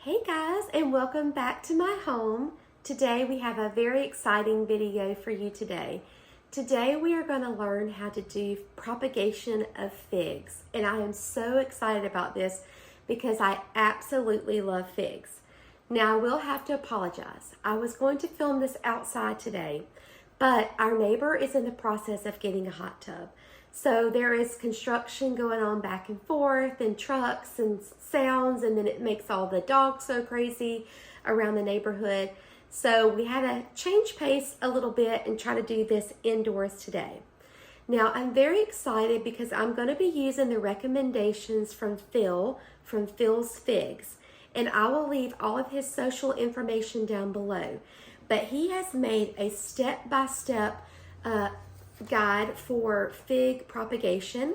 Hey guys, and welcome back to my home. Today we have a very exciting video for you today. Today we are going to learn how to do propagation of figs, and I am so excited about this because I absolutely love figs. Now I will have to apologize. I was going to film this outside today, but our neighbor is in the process of getting a hot tub. So there is construction going on back and forth and trucks and sounds, and then it makes all the dogs so crazy around the neighborhood. So we had to change pace a little bit and try to do this indoors today. Now I'm very excited because I'm going to be using the recommendations from Phil from Phil's Figs, and I will leave all of his social information down below. But he has made a step-by-step guide for fig propagation,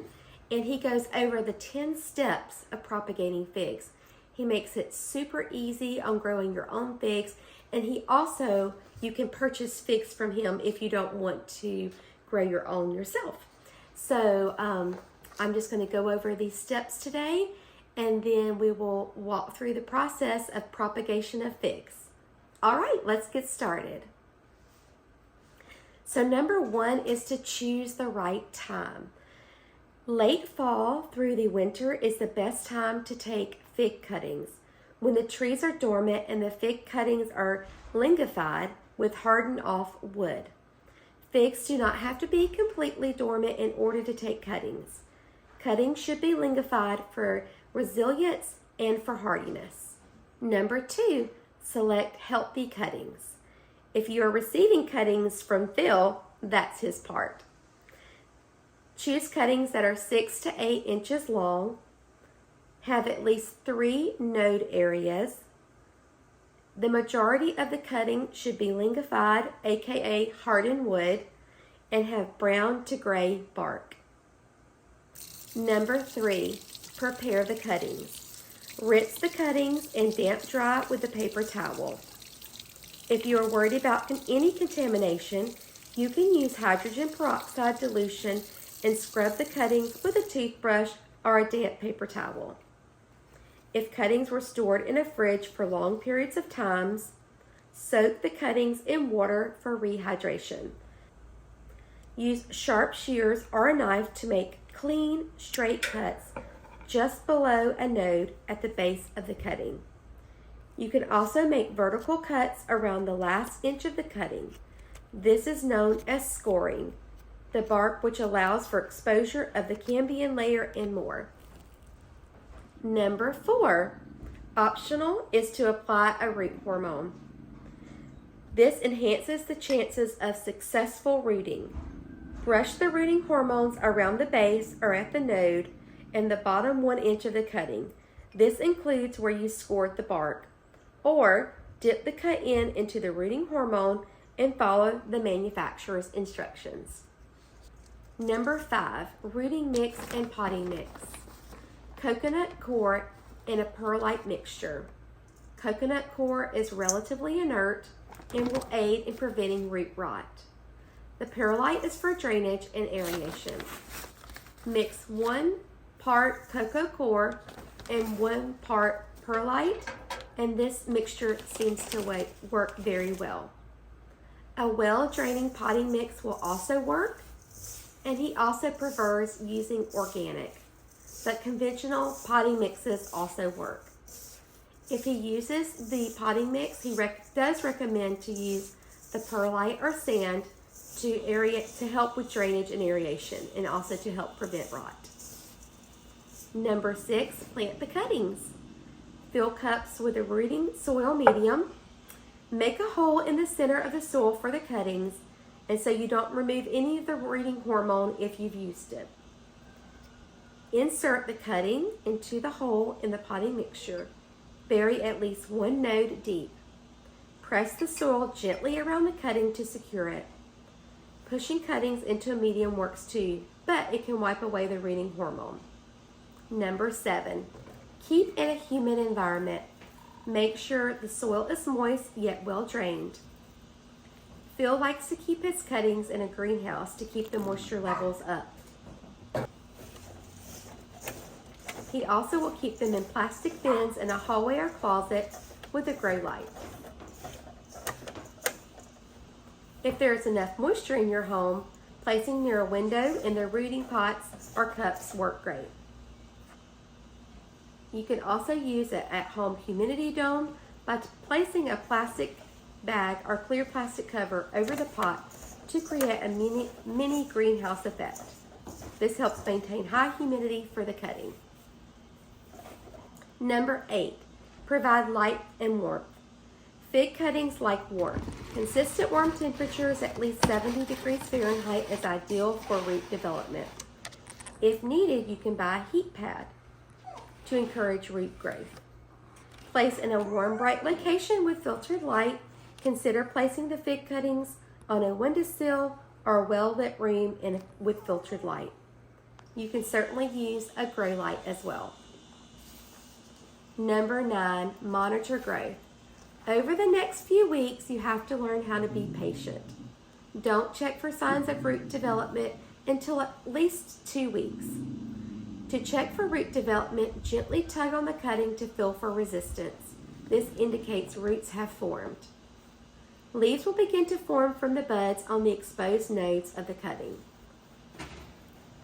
and he goes over the 10 steps of propagating figs. He makes it super easy on growing your own figs, and you can purchase figs from him if you don't want to grow your own yourself. So I'm just going to go over these steps today, and then we will walk through the process of propagation of figs. All right, let's get started. So number one is to choose the right time. Late fall through the winter is the best time to take fig cuttings, when the trees are dormant and the fig cuttings are lignified with hardened off wood. Figs do not have to be completely dormant in order to take cuttings. Cuttings should be lignified for resilience and for hardiness. Number two, select healthy cuttings. If you are receiving cuttings from Phil, that's his part. Choose cuttings that are 6 to 8 inches long, have at least 3 node areas. The majority of the cutting should be lignified, aka hardened wood, and have brown to gray bark. Number 3, prepare the cuttings. Rinse the cuttings and damp dry with a paper towel. If you are worried about any contamination, you can use hydrogen peroxide dilution and scrub the cuttings with a toothbrush or a damp paper towel. If cuttings were stored in a fridge for long periods of time, soak the cuttings in water for rehydration. Use sharp shears or a knife to make clean, straight cuts just below a node at the base of the cutting. You can also make vertical cuts around the last inch of the cutting. This is known as scoring, the bark which allows for exposure of the cambium layer and more. Number 4, optional, is to apply a root hormone. This enhances the chances of successful rooting. Brush the rooting hormones around the base or at the node and the bottom 1 inch of the cutting. This includes where you scored the bark. Or dip the cut into the rooting hormone and follow the manufacturer's instructions. Number 5, rooting mix and potting mix. Coconut coir and a perlite mixture. Coconut coir is relatively inert and will aid in preventing root rot. The perlite is for drainage and aeration. Mix 1 part cocoa coir and 1 part perlite, and this mixture seems to work very well. A well-draining potting mix will also work, and he also prefers using organic, but conventional potting mixes also work. If he uses the potting mix, he does recommend to use the perlite or sand to help with drainage and aeration, and also to help prevent rot. Number 6, plant the cuttings. Fill cups with a rooting soil medium. Make a hole in the center of the soil for the cuttings, and so you don't remove any of the rooting hormone if you've used it. Insert the cutting into the hole in the potting mixture. Bury at least 1 node deep. Press the soil gently around the cutting to secure it. Pushing cuttings into a medium works too, but it can wipe away the rooting hormone. Number 7. Keep in a humid environment. Make sure the soil is moist yet well drained. Phil likes to keep his cuttings in a greenhouse to keep the moisture levels up. He also will keep them in plastic bins in a hallway or closet with a grow light. If there is enough moisture in your home, placing near a window in the rooting pots or cups work great. You can also use an at-home humidity dome by placing a plastic bag or clear plastic cover over the pot to create a mini greenhouse effect. This helps maintain high humidity for the cutting. Number 8, provide light and warmth. Fig cuttings like warmth. Consistent warm temperatures at least 70 degrees Fahrenheit is ideal for root development. If needed, you can buy a heat pad to encourage root growth. Place in a warm, bright location with filtered light. Consider placing the fig cuttings on a windowsill or a well-lit room with filtered light. You can certainly use a grow light as well. Number 9, monitor growth. Over the next few weeks, you have to learn how to be patient. Don't check for signs of root development until at least 2 weeks. To check for root development, gently tug on the cutting to feel for resistance. This indicates roots have formed. Leaves will begin to form from the buds on the exposed nodes of the cutting.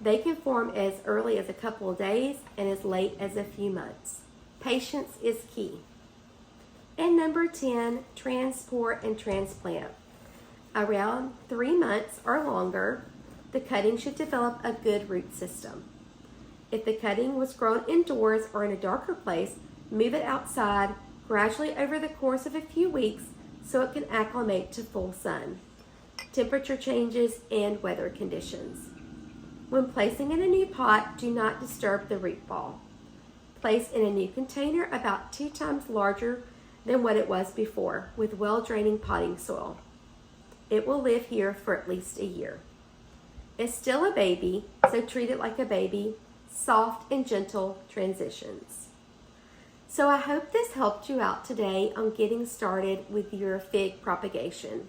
They can form as early as a couple of days and as late as a few months. Patience is key. And number 10, transport and transplant. Around 3 months or longer, the cutting should develop a good root system. If the cutting was grown indoors or in a darker place, move it outside gradually over the course of a few weeks so it can acclimate to full sun, temperature changes, and weather conditions. When placing in a new pot, do not disturb the root ball. Place in a new container about 2 times larger than what it was before, with well-draining potting soil. It will live here for at least a year. It's still a baby, so treat it like a baby. Soft and gentle transitions. So I hope this helped you out today on getting started with your fig propagation.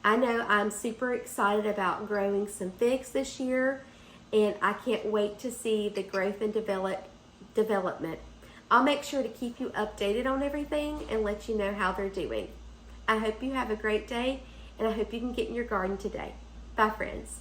I know I'm super excited about growing some figs this year, and I can't wait to see the growth and development. I'll make sure to keep you updated on everything and let you know how they're doing. I hope you have a great day, and I hope you can get in your garden today. Bye, friends.